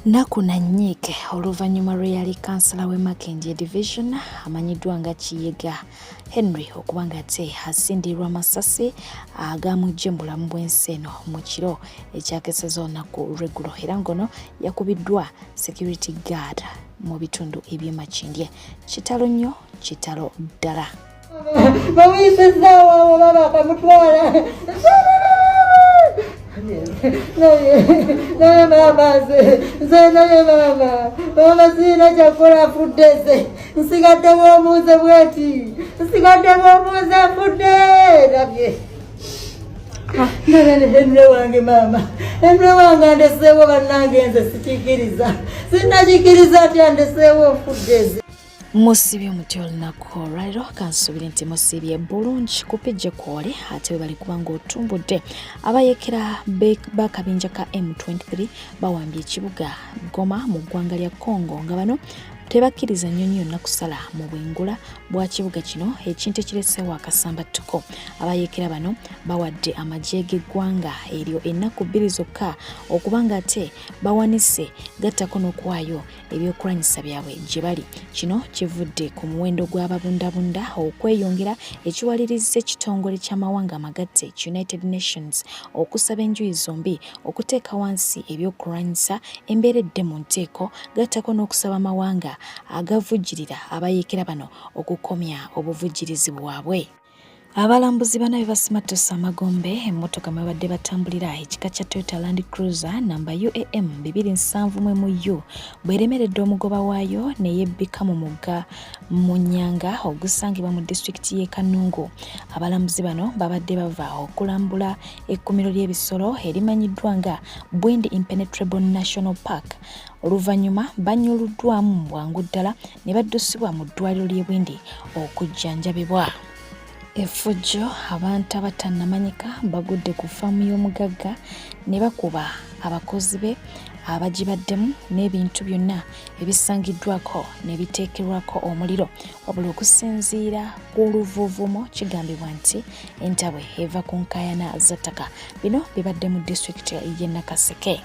Nakuna nnyike oluvannyuma lw'eyali kansala w'e Makenje Division amanyiddwa nga Kiyega Henry okuba nga ate asindirwa masasi agaamujja mu bulamu bw'ensi eno mu kiro ekyakeseza olunaku lw'eggulo era ngono yakubiddwa security guard mu bitundu eby'e Makindye. Kitalo nnyo, kitalo ddala. Bamuyisizaawo baba bakamutwala. Naye mama sirina kyakola afudde ze nsigadde bw'omuuze bweti nsigadde bw'omuuze afudde nabye emre wange mama emre wange andeseewo bannange nze sikikiriza sinnakikiriza nti andeseewo nfudde ze. Musibye muti olunaku olwaliro kansubire nti musibye bulungi kupijje kwole ate we bali kubanga otumbudde abayekera bakabinja ka M23 bawambye ekibuga Goma mu ggwanga lya Congo nga bano tebakkiriza Enyonyi yonna kusala mu bwengula bwa kibuga kino ekintu ekireseewo akasambattuko. Abayekera bano bawadde amagye g'eggwanga eryo ennaku 2 zokka okubanga ate bawanise gattako n'okuwaayo ebyokulwanyisa byabwe gye bali. Kino kivudde ku muwendo gw'ababundabunda okweyongera ekiwaliriza ekitongole ky'amawanga amagatte United Nations okusaba enjuyi zombi okuteeka wansi ebyokulwanyisa embeeredde mu nteeko gattako n'okusaba amawanga agavujjirira abayekera bano okukomya obuvujjirizi bwabwe. Abalambuzi bana bebasimatusa amagombe emmotoka mwe badde batambulira ekika kya Toyota Land Cruiser namba UAM 271U bweremeredde omugoba waayo ne yebbika mu mugga mu nnyanga ogusangibwa mu disitulikiti y'e Kanungu. Abalambuzi bano babadde bava okulambula ekkuumiro ly'ebisolo erimanyiddwa nga Bwendi Impenetrable National Park. Oluvannyuma banyuluddwamu bwangu ddala ne baddusibwa mu ddwaliro ly'e Bwendi okujjanjabibwa. Effujjo abantu abatannamanyika bagudde ku faamu y'omugagga ne bakuba abakozi be abagibaddemu n'ebintu byonna ebisangiddwako ne biteekerwako omuliro. Wabula okusinziira ku luvuuvumo kigambibwa nti Entebbe eva ku nkaayana z'ettaka. Bino bibadde mu disitulikiti y'e Nakaseke.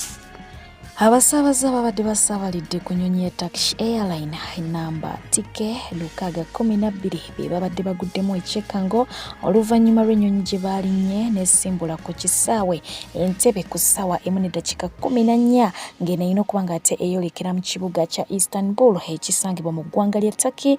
Abasaabaze ababadde basaabalidde ku nnyonyi ya Turkish Airline namba tike 612 be babadde baguddemu ekyekango oluvannyuma lw'ennyonyi gye baalinnye n'esimbula ku kisaawe Entebbe ku ssaawa 1:14 ng'enayina okuba nga ate eyolekera mu kibuga kya Istanbul ekisangibwa mu ggwanga lya Turkey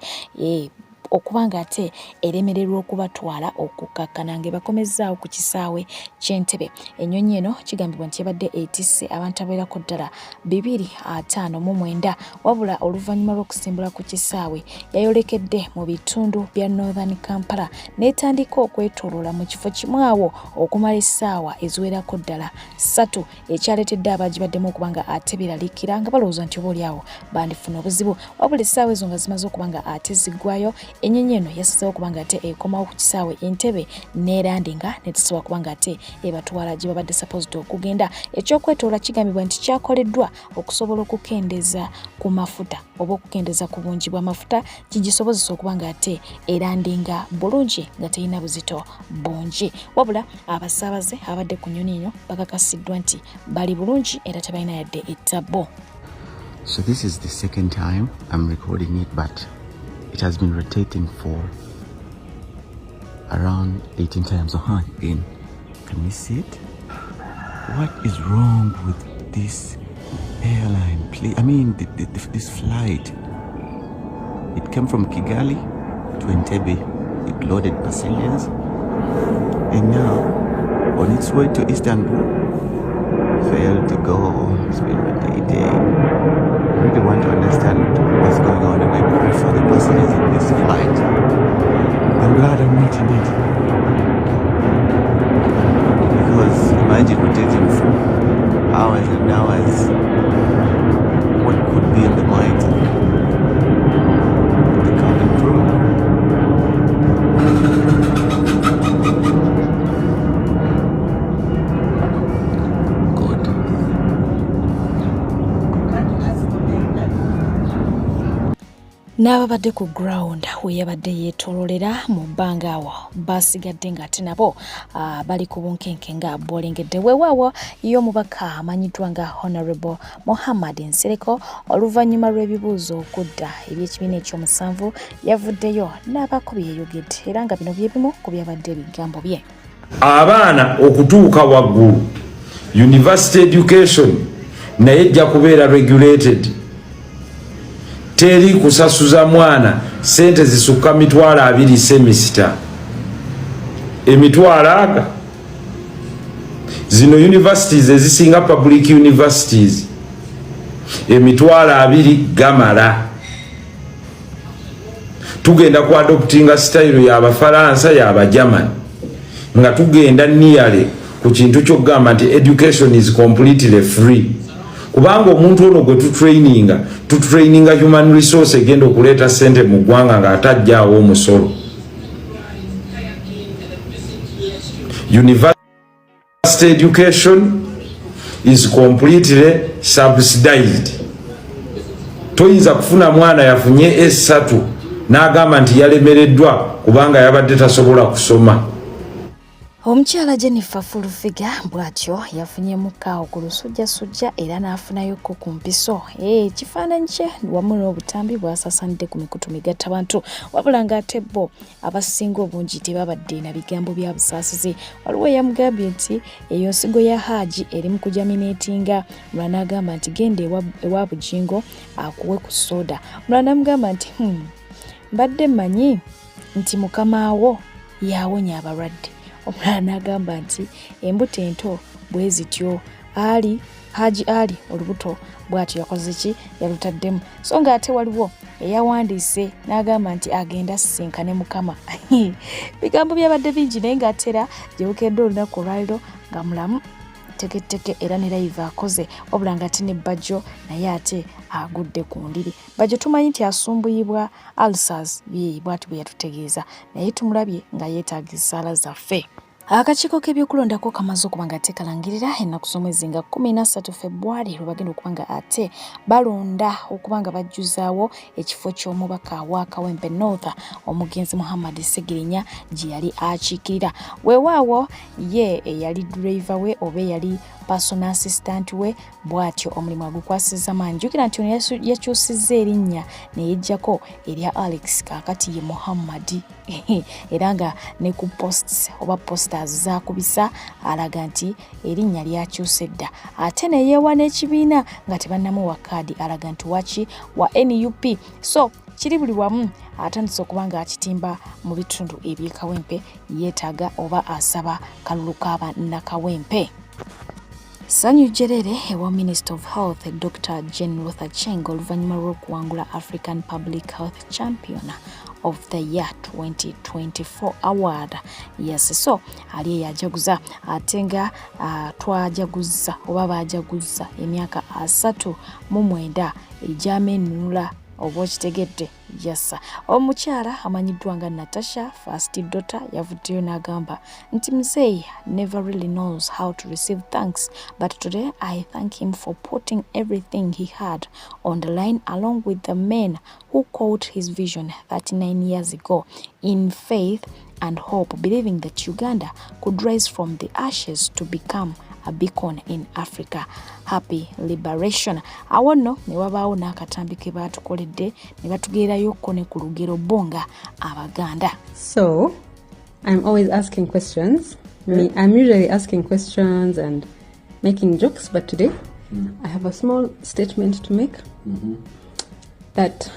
okubanga ate eremererwa okubatwala okukakkana ng'ebakomezzaawo ku kisaawe ky'Entebbe. Ennyonyi eno kigambibwa nti ebadde etisse abantu abeerako ddala 259 wabula oluvannyuma lw'okusimbula ku kisaawe yayolekedde mu bitundu bya Northern Kampala n'etandika okwetooloola mu kifo kimu awo okumala essaawa eziwerako ddala 3 ekyaleetedde abaagibaddemu okuba nga ate beeraliikira nga balowooza nti obaolyawo bandifuna obuzibu. Wabula essaawa ezo nga zimaze okuba nga ate ziggwayo, ennyonyi eno yasazeewo okuba nga ate ekomawo ku kisaawe Entebbe n'erandinga netusobola okuba nga ate ebatwala gye babadde supposed okugenda. Ekyokwetoola kigambibwa nti kyakoleddwa okusobola okukendeeza ku mafuta oba okukendeeza ku bungi bw'amafuta kigisobozesa okuba nga ate erandinga bulungi nga terina buzito bungi. Wabula abasaabaze abadde ku nnyonyi eno bakakasiddwa nti bali bulungi era tebalina yadde ettabbo. So this is the second time I'm recording it, but it has been rotating for around 18 times. Again, can we see it? What is wrong with this airline? Please, I mean, this flight. It came from Kigali to Entebbe. It loaded passengers, and now on its way to Istanbul, failed to go. It's been rotating. I really want to understand what's going on, and I pray for the passengers in this flight. I'm glad I'm not in it. Because imagine rotating for hours and hours. What could be in the minds of the cabin crew? God. n'ababadde ku ground we yabadde yeetoololera mu bbanga awo basigadde ng'ate nabo bali ku bunkenke nga boolengedde weewaawo y'omubaka amanyiddwa nga Honorable Muhammad Nsereko oluvannyuma lw'ebibuuzo okudda eby'ekibiina ekyomusanvu yavuddeyo n'abakubi yeeyogedde era nga bino bye bimu ku byabadde ebigambo bye. Abaana okutuuka waggulu university education naye ejja kubeera regulated. Teri kusasuza mwana sente zisukka mitwalo 2 semester. Emitwalo aga zino universities ezisinga public universities emitwalo 2 gamala. Tugenda ku adoptinga style ya Abafaransa ya Abagerman nga tugenda nearly ku kintu ky'okugamba nti education is completely free. Kubanga omuntu ono gwe tutraininga human resource egenda okuleeta sente mu ggwanga ng'atajjaawo omusolo. University education is completely subsidized. Toyinza kufuna mwana yafunye S3 n'agamba nti yalemereddwa kubanga yabadde tasobola kusoma. Omukyala Jennifer Fulufiga bw'atyo yafunyemu ku lusujjasujja era n'afunayoko ku mpiso. Kifaananyi kye wamu n'obutambi bwasasanidde ku mikutu migattabantu wabula ng'ate bo abasinga obungi tebabadde na bigambo bya busaasizi. Waliwo eyamugambye nti eyo nsigo ya Haji eri mu kujaminatinga, mulala n'agamba nti genda ewa Bujingo akuwe ku soda. Mulala n'amugamba nti mbadde mmanyi nti mukama wo yawonya abalwadde. Omulala n'agamba nti embuto ento bwe zityo Haji Ali olubuto bw'atyo yakoze ki yalutaddemu. So ng'ate waliwo eyawandiise n'agamba nti agenda sisinkane mukama. Bigambo byabadde bingi naye ng'ate era gye bukedde olunaku olwaliro nga mulamu teketeke era ne live akoze wabula ng'ate ne Bajjo naye ate agudde ku ndiri. Bajjo tumanyi nti asumbuyibwa ulcers bw'ati bwe yatutegeeza naye tumulabye nga yeetaaga essaala zaffe. Akakiiko k'ebyokulondako kamaze okuba nga tekalangirira ennaku z'omwezi nga 13 February lwe bagenda okuba nga ate balonda okuba nga bajjuzaawo ekifo ky'omubaka wa Kawempe North omugenzi Muhammad Segirinya gye yali akiikirira. Weewaawo ye eyali driver we oba yali personal assistant we bw'atyo omulimu agukwasizza maanyi. Jjukira nti ono yakyusizza erinnya ne yejjako erya Alex kaakati ye Muhammad era nga ne ku posts oba posters zakubisa alaga nti erinnya lyakyuse dda. Ate ne yeewa n'ekibiina nga tebannamuwa kaadi alaga nti waki wa NUP. So kiri buli wamu atandise okuba nga akitimba mu bitundu eby'e Kawempe yeetaaga oba asaba kalulu k'Abannakawempe. Sanyu Jerere ewa Minister of Health Dr. Jane Ruth Aceng oluvannyuma lw'okuwangula African Public Health Champion of the Year 2024 Award. Yes, so ali yajaguza ate nga twajaguza oba bajaguza emyaka 39 egyamenunula oba okitegedde. Yes, omukyala amanyiddwa nga Natasha first daughter yavuddeyo n'agamba nti Mzee never really knows how to receive thanks, but today I thank him for putting everything he had on the line along with the men who caught his vision 39 years ago in faith and hope, believing that Uganda could rise from the ashes to become a beacon in Africa. Happy liberation. Awo nno ne wabaawo n'akatambi ke baatukoledde ne batugeerayokko ne ku lugero bonga Abaganda. So, I'm always asking questions. I'm usually asking questions and making jokes, but today I have a small statement to make. That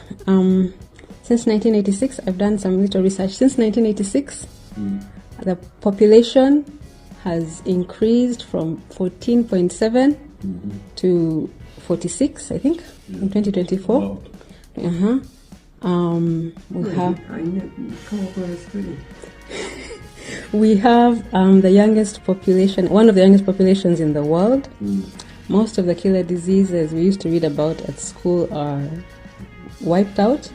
since 1986, I've done some little research. Since 1986, the population has increased from 14.7 to 46, I think, in 2024. Wow. We have the youngest population, one of the youngest populations in the world. Most of the killer diseases we used to read about at school are wiped out.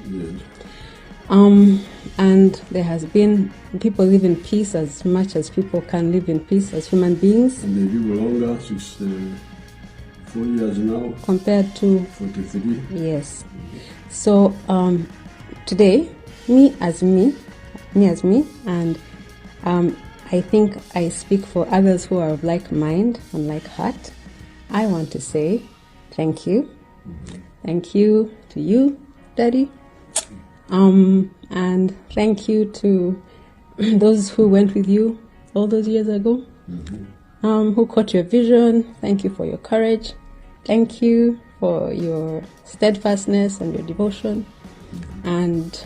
And there has been, people live in peace as much as people can live in peace as human beings. And they live longer, 64 years now. Compared to 43. Yes. So today, me as me, and I think I speak for others who are of like mind and like heart. I want to say thank you. Thank you to you, Daddy. And thank you to those who went with you all those years ago, who caught your vision. Thank you for your courage. Thank you for your steadfastness and your devotion and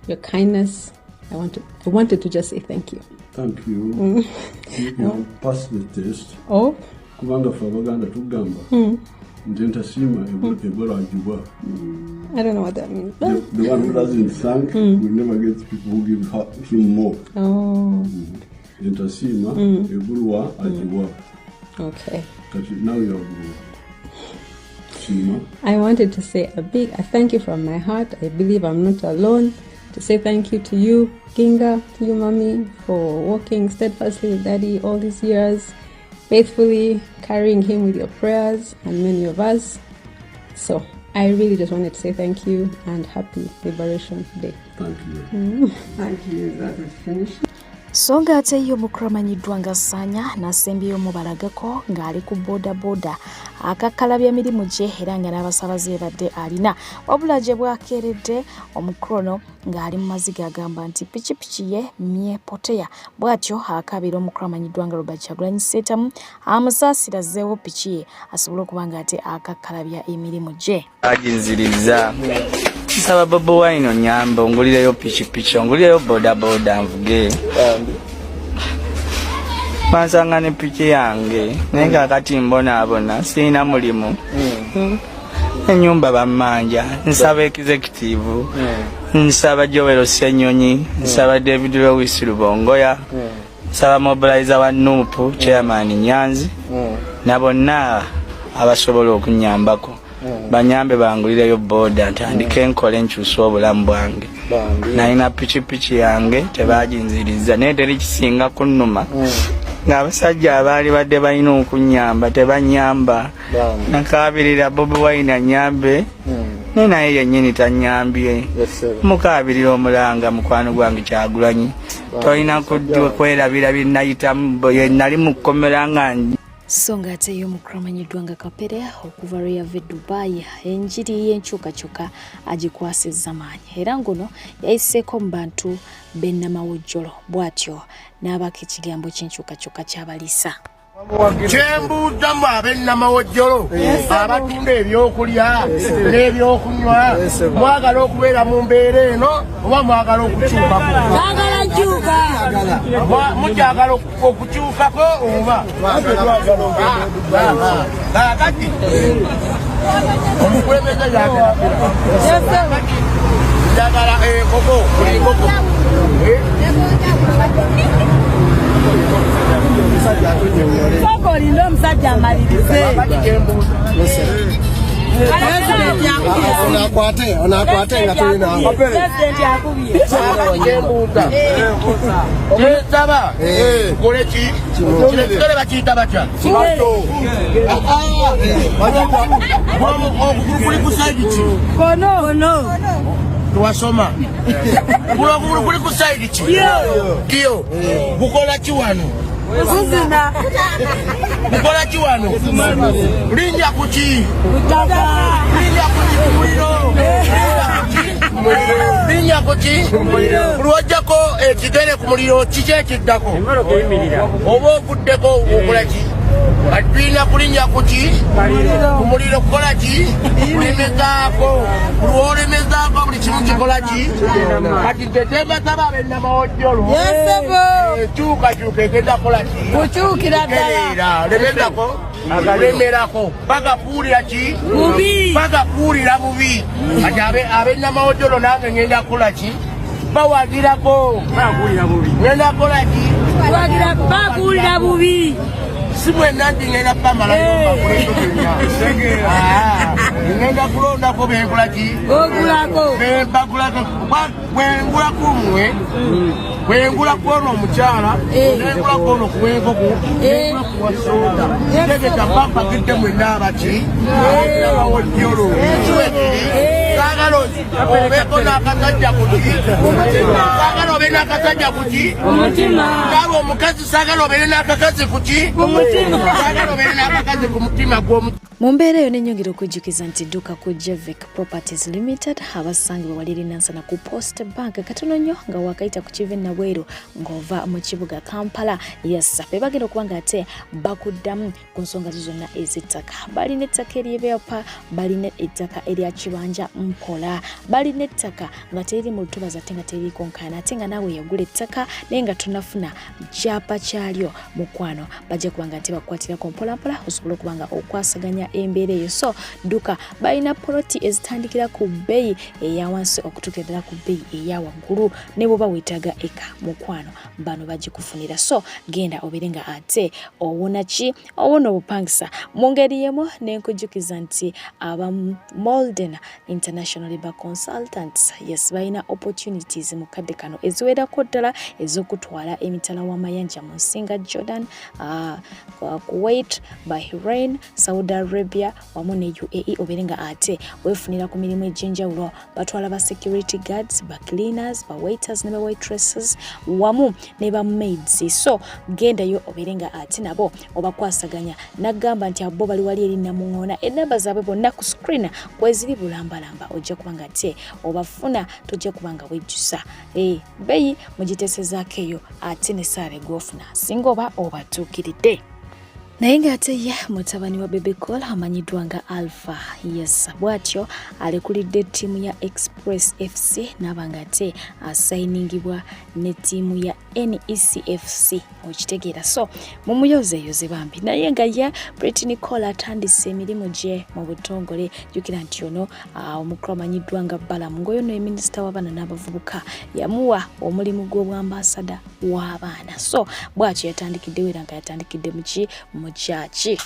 your kindness. I wanted to just say thank you. Thank you. You passed the test. Oh. Kubanga for Uganda tugamba. Ntentasima ebolajibwa. I don't know what that means. The one who doesn't thank will never get people who give him more. Oh. Ntentasima ebolwa ajibwa. Okay. Now you have Sima. I wanted to say a thank you from my heart. I believe I'm not alone. To say thank you to you, Ginga, to you, Mommy, for walking steadfastly with Daddy all these years, faithfully carrying him with your prayers and many of us. So I really just wanted to say thank you and happy Liberation Day. Thank you. Thank you. That is finished. So ng'ate yo mukulu amanyiddwa nga Sanya n'asembyeyo mubalagako ng'ali ku boda akakalabya mirimu gye era nga n'abasabaze badde alina wabula gye bwakeeredde omukulu ono ng'ali mu maziga agamba nti pikipiki ye myepoteya bw'atyo akabira omukulu amanyiddwa nga Robert Kyagulanyi Ssentamu amusaasira azzeewo piki ye asobole okuba ng'ate akakalabya emirimu gye. Aginziriza nsaba Bobi Wine onyambe ongulireyo pikipiki ongulireyo boda nvuge bansanga ne piki yange naye nga kati mbonaabona sirina mulimu enyumba bammanja nsaba executive nsaba Joel Enyonyi nsaba David Lewis Lubongoya nsaba mobilizer wa Nuupu chairman Nyanzi na bonna abasobola okunyambako banyambe bangulireyo boda ntandike nkole nkyusa obulamu bwange nalina pikipiki yange tebaginziriza naye teri kisinga kunnuma ng'abasajja abaali badde balina okunyamba tebanyamba nakabirira Bobi Wine anyambe naye naye yennyini tanyambye mukabirira omulanga mukwano gwange Kyagulanyi tolina kwerabira binayitamu ye nali mu kkomera nga So ng'ate yo mukulu amanyiddwa nga Kapere okuva lwe yava Dubai enjiri y'enkyukakyuka agikwasizza maanyi era ngono yayiseeko mu bantu b'ennamawojjolo bw'atyo n'abaka ekigambo ky'enkyukakyuka ky'abaliisa. Kyembuuddamu ab'ennamawojjolo abatunda ebyokulya n'ebyokunywa mwagala okubeera mu mbeera eno oba mwagala okukyukako? Mukyagala okukyukako oba kakati omukulembeze yagala enkoko enkoko Soko lindo omusajja amalirize. Onakwate nga tulina President akubye. Omusaba kole ki? Kile bakiyita batya? Kuli ku side ki? Kono. Tuwasoma. Kuli ku side ki? Kiyo. Bukola ki wano? Kuzina. Bukola ki wano? Linnya ku ki? Kutaka. Linnya ku ki kumuliro? Linnya ku ki? Kulwajjako ekigere ku muliro kiki ekiddako? Oba okuddeko okola ki? Atwina kulinnya ku ki? Ku muliro kukola ki? Kulemezaako. Kulwolemezaako buli kimu kikola ki? Kati teteemasaba ab'ennamawojjolo. Enkyukakyuka egenda kukola ki? Kukyukira ddala. Lemezako. Lemerako. Bagakuulira ki? Bubi. Bagakuulira bubi. Kati ab'ennamawojjolo nange ngenda kukola ki? Bawagirako. Ngenda kukola ki? Bakuulira bubi. Si mwenna ngenda pamala ngenda kulondako benkola ki? Ogulako. Bagulako. Bwengulako mmwe bwengulako ono omukyala nengulako ono kuwenkoko nengulako wa soda tegeta mpapagidde mwenna abaki abawojjolo kiwekiri balozi obeeko n'akasajja ku ki saagala obe n'akasajja ku ki naawe omukazi saagala obeere n'akakazi ku ki saagala obeere n'akakazi ku mutima gw'omutima. Mu mbeera eyo n'ennyongera okujjukiza nti dduuka ku Jevic Properties Limited abasangibwa waliri nansana ku Post Bank katono nnyo nga wakayita ku kive Nabweru ng'ova mu kibuga Kampala. Yes, be bagenda okuba nga ate bakuddamu ku nsonga zonna ez'ettaka. Balina ettaka ery'ebyapa, balina ettaka erya kibanja mpola, balina ettaka nga teriri mu lutobazi ate nga teriri konkaana ate nga naawe yagula ettaka naye nga tonafuna kyapa kyalyo mukwano bajja kuba nga ate bakukwatirako mpolampola osobola okuba nga okwasaganya embeera eyo. So dduka balina poloti ezitandikira ku bbeeyi eya wansi okutuukira ddala ku bbeeyi eya waggulu ne bw'oba weetaaga eka mukwano bano bagikufunira. So genda obeere nga ate owona ki owona obupangisa mu ngeri yemu n'enkujjukiza nti aba Molden International Labour Consultants yes balina opportunities mu kadde kano eziwerako ddala ez'okutwala emitala w'amayanja mu nsinga Jordan, Kuwait, Bahrain, Saudi Arabia wamu ne UAE obeere nga ate weefunira ku mirimu egy'enjawulo. Batwala ba security guards, ba cleaners, ba waiters ne ba waitresses wamu ne ba maids. So gendayo obeere nga ate nabo obakwasaganya nagamba nti abo bali wali eri namuŋoona enamba zaabwe bonna ku screen kweziri bulambalamba ojja kuba nga ate obafuna tojja kuba nga wejjusa beeyi mugiteesezaako eyo ate ne saale gw'ofuna singa oba obatuukiridde. Naye ng'ate ye mutabani wa Bebe Cool amanyiddwa nga Alpha yes bw'atyo alekulidde ttiimu ya Express FC n'aba ng'ate asayiningibwa ne ttiimu ya NECFC okitegeera. So mumuyozeeyoze bambi naye nga ye Britney Cole atandise emirimu gye mu butongole jjukira nti ono omukulu amanyiddwa nga Balamu ng'oyo no minisita w'abaana n'abavubuka yamuwa omulimu gw'obwambasada w'abaana. So bw'atyo yatandikidde era nga yatandikidde mu ki mu kyaki.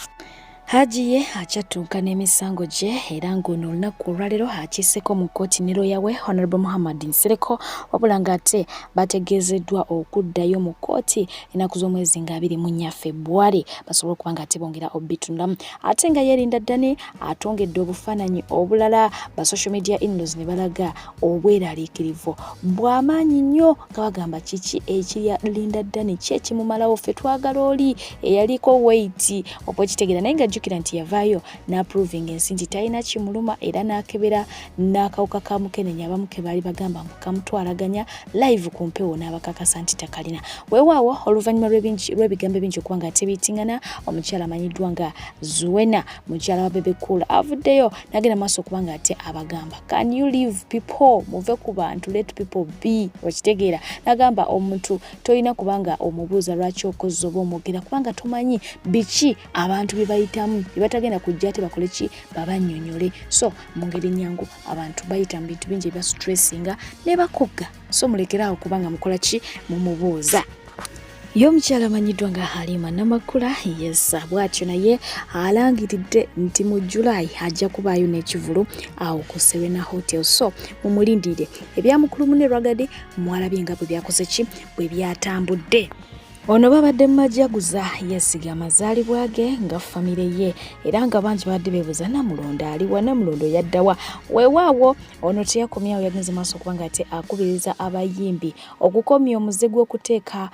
Haji ye akyattunka n'emisango gye era ng'ono olunaku olwaleero akiiseko mu kkooti ne looya we Honorable Muhammad Nsereko wabula ng'ate bategeezeddwa okuddayo mu kkooti ennaku z'omwezi nga 24 February basobole okuba ng'ate bongera obbitunulamu. Ate nga yeerinda ddane atongedde obufaananyi obulala ba social media in-laws ne balaga obweraliikirivu bw'amaanyi nnyo nga bagamba kiki ekirya Linda Ddane ki ekimumalawo ffe twagala oli eyaliko weight oba okitegeera naye nga jjukira nti yavaayo n'approving ensi nti talina kimuluma era n'akebera n'akawuka ka mukenenya abamu ke baali bagamba mukamutwalaganya live ku mpewo n'abakakasa nti takalina. Weewaawo oluvannyuma lw'ebigambo ebingi okuba nga tebiitingana omukyala amanyiddwa nga Zuwena mukyala wa Bebe Cool avuddeyo n'agenda maaso okuba nga ate abagamba can you leave people muve ku bantu let people be okitegeera n'agamba omuntu tolina kubanga omubuuza lwaki okozza oba omwogera kubanga tomanyi biki abantu bye bayitamu bye batagenda kujja ate bakole ki babannyonnyole. So mu ngeri nnyangu abantu bayita mu bintu bingi ebya stressinga ne bakugga so mulekeraawo kubanga mukola ki mumubuuza. Yo omukyala amanyiddwa nga Halima Namakula yes bw'atyo naye alangiridde nti mu July ajja kubaayo n'ekivulu awo ku Serena Hotel. So mumulindirire ebyamukulumu ne Rwagade mwalabye nga bwe byakoze ki bwe byatambudde. Ono babadde mumajaguza yesiga amazaalibwa ge nga famire ye era nga bangi badde beebuuza Namulondo aliwa Namulondo yaddawa. Weewaawo ono teyakomyawo yagenze maaso okuba nga ate akubiriza abayimbi okukomya omuze gw'okuteeka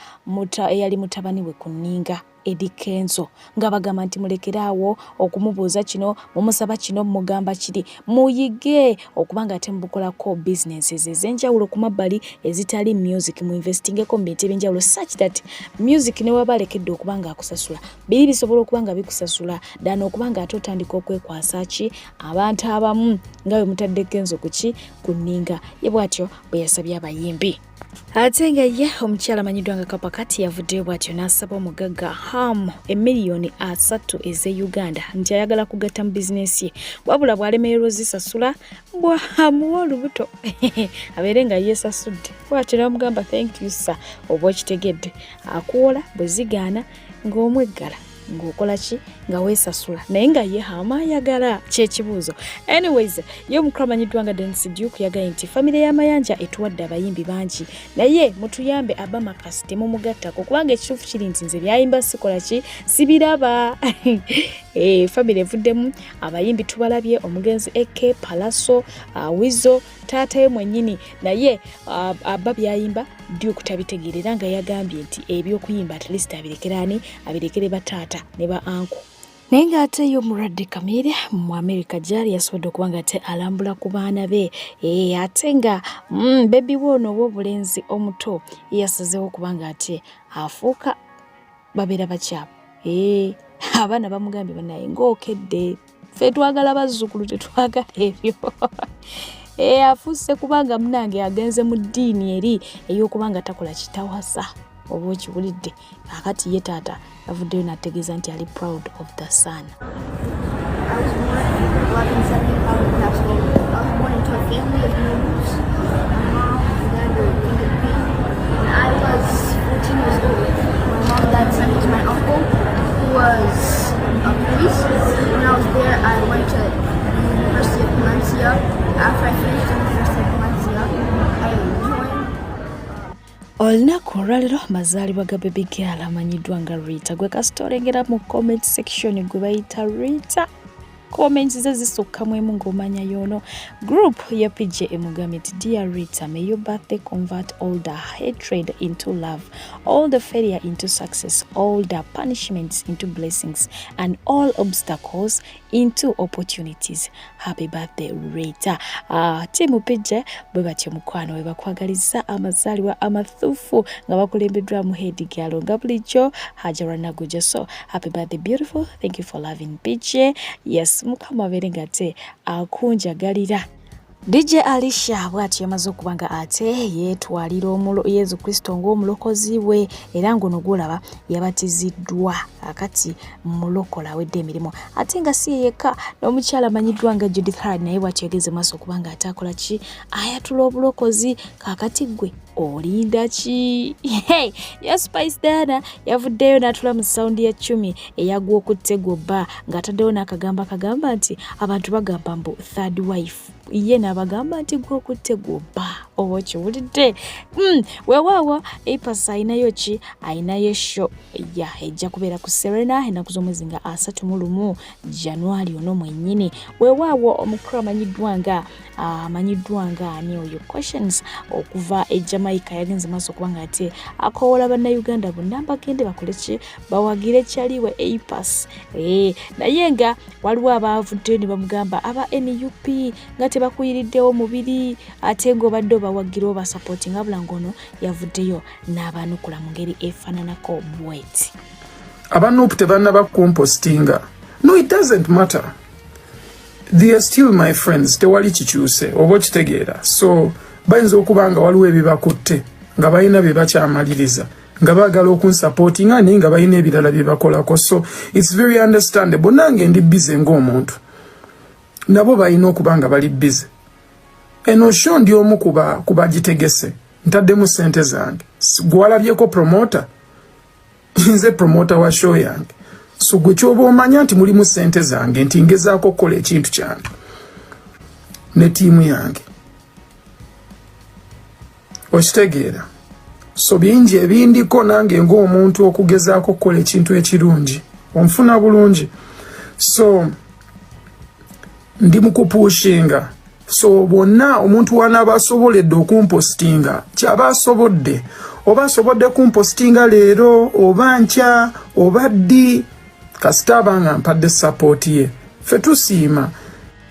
eyali mutabani we ku nninga Eddie Kenzo nga bagamba nti mulekeraawo okumubuuza kino mumusaba kino mugamba kiri muyige okuba nga ate mubukolako businesses ez'enjawulo ku mabbali ezitali music mu investingeko mu bintu ebyenjawulo such that music ne waba alekedde okuba nga akusasula biri bisobola okuba nga bikusasula dana okuba nga ate otandika okwekwasa ki abantu abamu nga bwe mutadde Kenzo kuki ku nninga ye bw'atyo bwe yasabye abayimbi. Ate nga ye omukyala amanyiddwa nga Kapakati yavuddeyo bw'atyo n'asaba omugagga Ham $3 ez'e Uganda nti ayagala kugatta mu bizinesi ye wabula bw'alemererwa ozisasula bwamuwa olubuto abeere nga yeesasudde bw'atyo n'amugamba thank you sir oba okitegedde akuwola bwe zigaana ng'omweggala ng'okola ki nga weesasula naye nga ye amayagala kyekibuuzo. Anyways ye omukulu amanyiddwa nga Dennis Duke yagaye nti famire y'amayanja etuwadde abayimbi bangi naye mutuyambe Abba Marcus temumugattako kubanga ekituufu kiri nti nze byayimba sikola ki sibiraba family evuddemu abayimbi tubalabye omugenzi Eke Palaso Wizo taata ye mwennyini naye Abba byayimba Duke tabitegeerera nga yagambye nti ebyokuyimba at least abirekere bataata ne ba anko. Naye ng'ate yo mulwadde Kamere mu America gyali yasobodde okuba nga ate alambula ku baana be ate nga bebi woono ow'obulenzi omuto yasazeewo okuba nga ate afuuka babeera bakyapa abaana bamugambye banaye ng'okedde ffe twagala bazzukulu tetwagala ebyo afuuse kubanga munange agenze mu ddiini eri ey'okuba nga takola kitawasa oba okiwulidde akati ye taata avuddeyo n'ategeeza nti ali proud of the son. Olunaku olwaleero mazaalibwa ga baby girl amanyiddwa nga Rita gwe kasitolengera mu comment section gwe bayita Rita. Comments ze zisukkamu emu ng'omanya yono. Group ya PJ emugambye nti Dear Rita, may your birthday convert all the hatred into love, all the failure into success, all the punishments into blessings, and all obstacles into opportunities. Happy birthday Rita. Timu PJ bwe batyo mukwano we bakwagaliza amazaalibwa amathufu nga bakulembeddwa mu head girl nga bulijjo Hajara Naguja. So happy birthday beautiful. Thank you for loving PJ. Yes, mukama abeere nga ate akunjagalira. DJ Alicia bw'atyo yamaze okuba nga ate yeetwalira Yezu Kristo ng'omulokozi we era ng'ono gw'olaba yabatiziddwa akati mulokola awedde emirimu ate nga si yekka n'omukyala amanyiddwa nga Judith Hard naye bw'atyo yageze maaso okuba nga ate akola ki ayatula obulokozi kaakati gwe olinda ki? Spice Diana yavuddeyo n'atula mu saundi ya 10 eyagwa okuttego bba ng'ataddewo n'akagamba akagamba nti abantu bagamba mbu third wife ye n'abagamba nti gwe okuttego bba oba okiwulidde. Weewaawo Apas ayinayo ki? Ayinayo show ejja kubeera ku Serena ennaku z'omwezi nga 31 January ono mwennyini. Weewaawo omukulu amanyiddwa nga ani oyo Questions okuva e Jamaica yagenze maaso okuba nga ate akoowola bannayuganda bonna bagende bakole ki bawagire kyaliwe Apas. Naye nga waliwo abaavuddeyo ne bamugamba aba NUP nga tebakuyiriddewo mubiri ate ng'obadde obawagira oba supporting abula ng'ono yavuddeyo n'abaanukula mu ngeri efaananako bweti. Abanupu tebannaba compostinga. No, it doesn't matter. They are still my friends. Tewali kikyuse oba okitegeera. So bayinza okuba nga waliwo ebibakutte nga balina bye bakyamaliriza nga baagala okunsupportinga naye nga balina ebirala bye bakolako. So it's very understandable. Nange ndi busy ng'omuntu. Nabo balina okuba nga bali busy. Eno show ndi omu kuba gitegese. Ntaddemu ssente zange. Gwalabyeko promoter. Nze promoter wa show yange. So gwe kyoba omanya nti mulimu ssente zange nti ngezaako okukola ekintu kyange ne tiimu yange. Okitegeera. So bingi ebindiko nange ng'omuntu okugezaako okukola ekintu ekirungi. Onfuna bulungi. So ndi mu kupushinga. So bonna omuntu wanaaba asoboledde okumpostinga kyaba asobodde. Oba asobodde kumpostinga leero oba nkya oba ddi kasita abanga mpadde support ye. Ffe tusiima.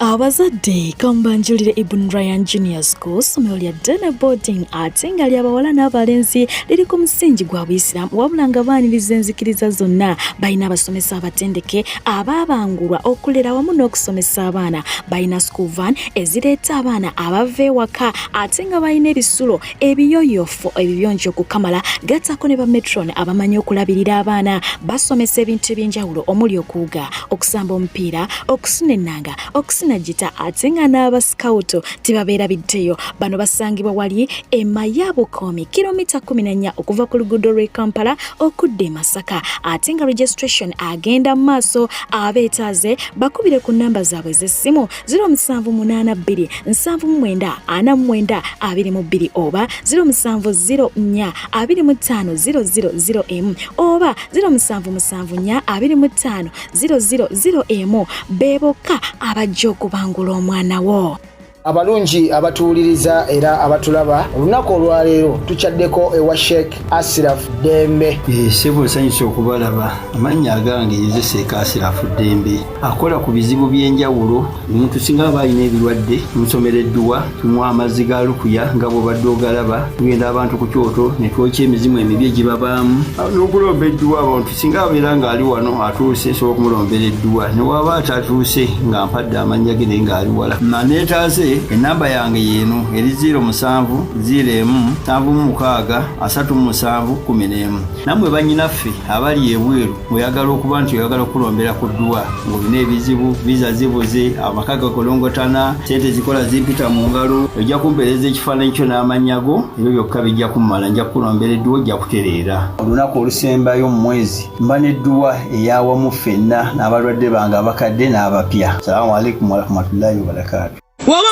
Abazadde kambanjulire Ibn Ryan Junior School somero lya Dana Boarding ate nga ly'abawala n'abalenzi liri ku musingi gwa Buyisiraamu wabula nga baaniriza enzikiriza zonna balina abasomesa abatendeke abaabangulwa okulera wamu n'okusomesa abaana balina school van ezireeta abaana abava ewaka ate nga balina ebisulo ebiyoyofu ebiyonjo okukamala gattako ne bametron abamanyi okulabirira abaana basomesa ebintu eby'enjawulo omuli okuwuga okusamba omupiira okusuna ennanga okusuna sinagita ate nga n'aba scout tebabeera biddeyo. Bano basangibwa wali e Mayabukomi kilomita 14 okuva ku luguudo lw'e Kampala okudda e Masaka. Ate nga registration agenda maaso abeetaaze bakubire ku namba zaabwe z'essimu 0782 79 49 22 oba 0704 25 oba 0774 25 000 beboka abajja okubangula omwana wo. Abalungi abatuuliriza era abatulaba olunaku olwaleero tuchaddeko ewa Sheikh Ashraf Dembe. Sebo sanyusa okubalaba amannya agange yeze Sheikh Ashraf Dembe akola ku bizibu by'enjawulo. Omuntu singa abalina ebirwadde musomereddwa tumwa amazzi ga lukuya nga bw'obadde ogalaba tugenda abantu ku kyoto ne twokya emizimu emibi egibabaamu n'okulomba edduwa. Abantu singa abeera ng'ali wano atuuse sobola okumulombera edduwa ne waba atatuuse nga mpadde amannya ge naye ng'ali wala maneetaase. Enamba yange yeno eri 0701763711. Namwe bannyinaffe abali ebweru oyagala okuba nti oyagala okulombera ku dduwa ng'olina ebizibu visa zibuze amaka gakolongotana sente zikola zimpita mu ngalo ojja kumpeereza ekifaananyi kyo n'amannya go ebyo byokka bijja kummala nja kukulombera edduwa ojja kutereera. Olunaku olusembayo mu mwezi mba n'edduwa eyawamu ffenna n'abalwadde bange abakadde n'abapya. Salaamu alaikum warahmatullahi wabarakatuh. Woba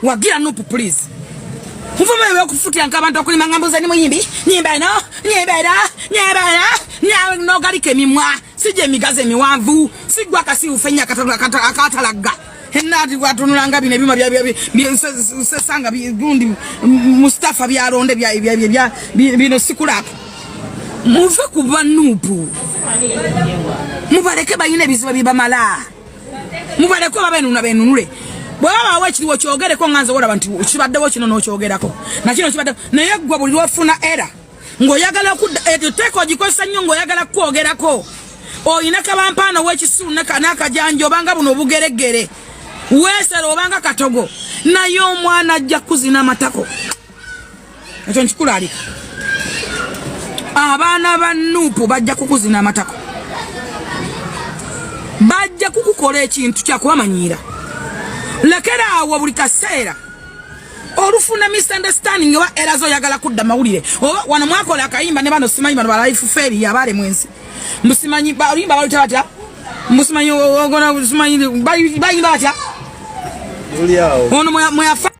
wagira nupu please. Mfumo yewe kufutia nk'abantu okulima ngambuza ni muyimbi nyimba eno no galike mimwa sije migaze miwanvu sigwa kasi ufenya akatalaga henati watunulanga bine bima sesanga gundi Mustafa byalonde bino sikulapa muve kuba nupu mubaleke bayine biziba bibamala mubaleke babenunule bwaba wachiriwo kyogereko nganza wala bantu kibaddewo kino n'okyogerako na kino kibadde naye gwa buli lwafuna era ng'oyagala teko gikozesa nnyo ng'oyagala kwogerako oyina kabampaana w'ekisulu n'akajanjo obanga buno obugeregere weesera obanga katogo naye omwana ajja kuzina amatako ekyo nkikulaalika. Abaana ba nuupu bajja kukuzina amatako bajja kukukola ekintu kyakubamanyiira. Lekera awo buli kaseera olufuna misunderstanding wa erazo yagala kudda mawulire oba wana mwakola akayimba ne bano simanyi bano ba life fair yabale mwensi musimanyi balimba balita batya musimanyi ogona musimanyi bayimba batya ono mwe